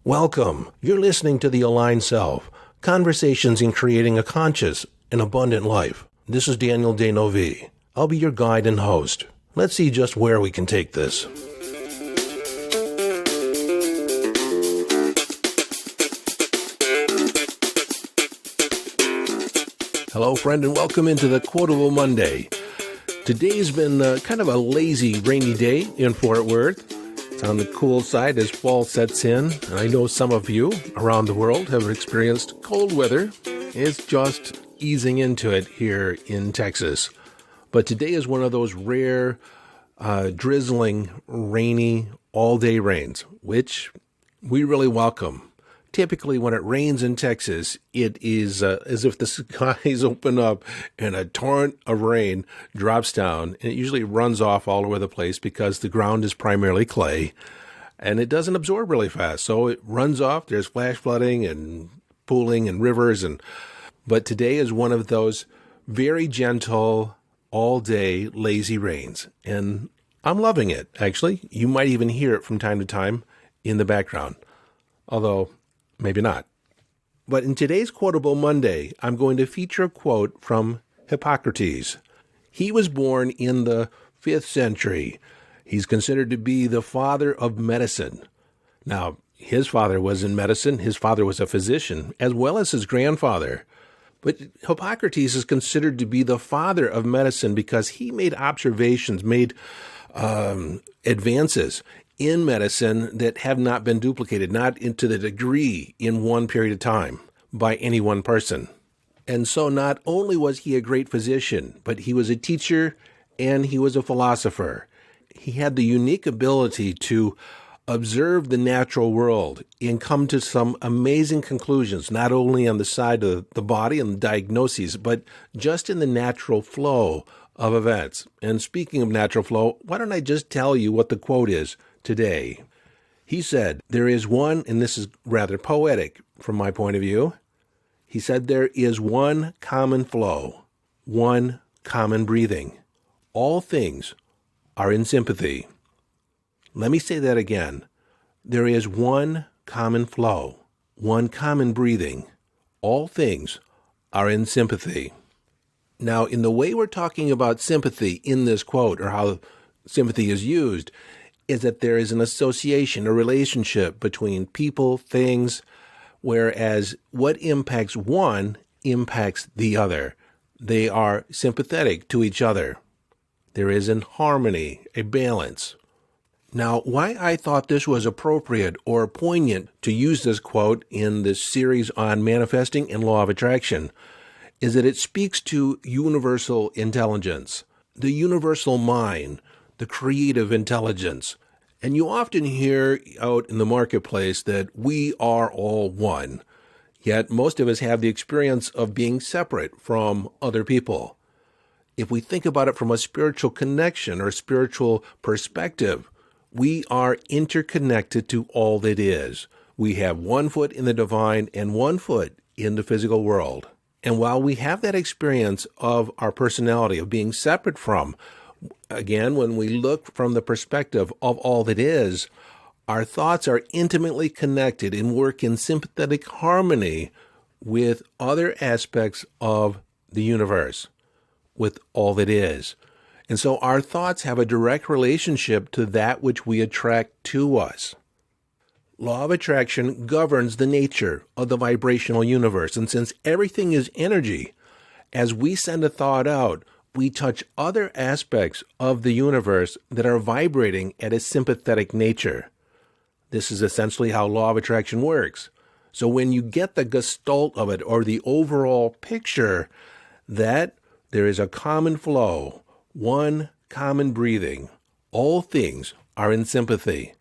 Welcome. You're listening to The Aligned Self, Conversations in Creating a Conscious and Abundant Life. This is Daniel Denovi. I'll be your guide and host. Let's see just where we can take this. Hello, friend, and welcome into the Quotable Monday. Today's been kind of a lazy, rainy day in Fort Worth. It's on the cool side as fall sets in, and I know some of you around the world have experienced cold weather. It's just easing into it here in Texas. But today is one of those rare, drizzling, rainy, all-day rains, which we really welcome. Typically, when it rains in Texas, it is as if the skies open up and a torrent of rain drops down. And it usually runs off all over the place because the ground is primarily clay, and it doesn't absorb really fast. So it runs off. There's flash flooding and pooling and rivers. But today is one of those very gentle, all-day, lazy rains. And I'm loving it, actually. You might even hear it from time to time in the background. Although, maybe not. But in today's Quotable Monday, I'm going to feature a quote from Hippocrates. He was born in the 5th century. He's considered to be the father of medicine. Now, his father was in medicine. His father was a physician, as well as his grandfather. But Hippocrates is considered to be the father of medicine because he made observations, made advances in medicine that have not been duplicated, not into the degree in one period of time by any one person. And so not only was he a great physician, but he was a teacher and he was a philosopher. He had the unique ability to observe the natural world and come to some amazing conclusions, not only on the side of the body and the diagnoses, but just in the natural flow of events. And speaking of natural flow, why don't I just tell you what the quote is today? He said, there is one, and this is rather poetic from my point of view. He said, there is one common flow, one common breathing. All things are in sympathy. Let me say that again. There is one common flow, one common breathing. All things are in sympathy. Now, in the way we're talking about sympathy in this quote, or how sympathy is used, is that there is an association, a relationship between people, things, whereas what impacts one impacts the other. They are sympathetic to each other. There is an harmony, a balance. Now, why I thought this was appropriate or poignant to use this quote in this series on manifesting and law of attraction is that it speaks to universal intelligence, the universal mind, the creative intelligence. And you often hear out in the marketplace that we are all one. Yet most of us have the experience of being separate from other people. If we think about it from a spiritual connection or spiritual perspective, we are interconnected to all that is. We have one foot in the divine and one foot in the physical world. And while we have that experience of our personality, of being separate from, again, when we look from the perspective of all that is, our thoughts are intimately connected and work in sympathetic harmony with other aspects of the universe, with all that is. And so our thoughts have a direct relationship to that which we attract to us. Law of attraction governs the nature of the vibrational universe. And since everything is energy, as we send a thought out, we touch other aspects of the universe that are vibrating at a sympathetic nature. This is essentially how law of attraction works. So when you get the gestalt of it, or the overall picture, that there is a common flow, one common breathing, all things are in sympathy,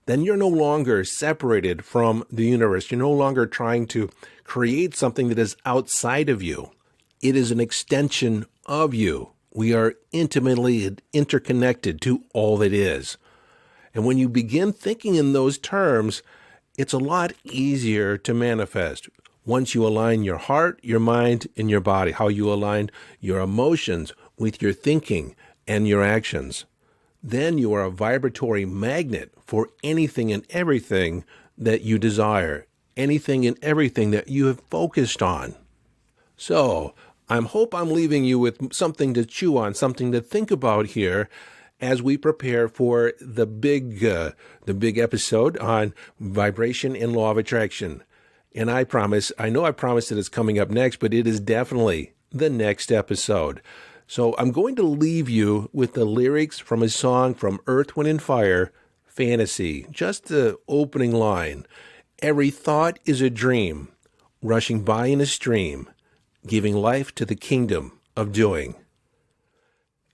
then you're no longer separated from the universe. You're no longer trying to create something that is outside of you. It is an extension of you. We are intimately interconnected to all that is. And when you begin thinking in those terms, it's a lot easier to manifest. Once you align your heart, your mind, and your body, how you align your emotions with your thinking and your actions, then you are a vibratory magnet for anything and everything that you desire, anything and everything that you have focused on. So, I hope I'm leaving you with something to chew on, something to think about here as we prepare for the big episode on vibration and law of attraction. And I know I promised that it's coming up next, but it is definitely the next episode. So I'm going to leave you with the lyrics from a song from Earth, Wind, and Fire, Fantasy. Just the opening line. Every thought is a dream, rushing by in a stream, giving life to the kingdom of doing.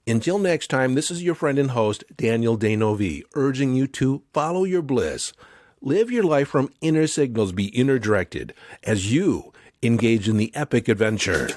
Until next time, this is your friend and host, Daniel Denovi, urging you to follow your bliss. Live your life from inner signals, be inner directed, as you engage in the epic adventure.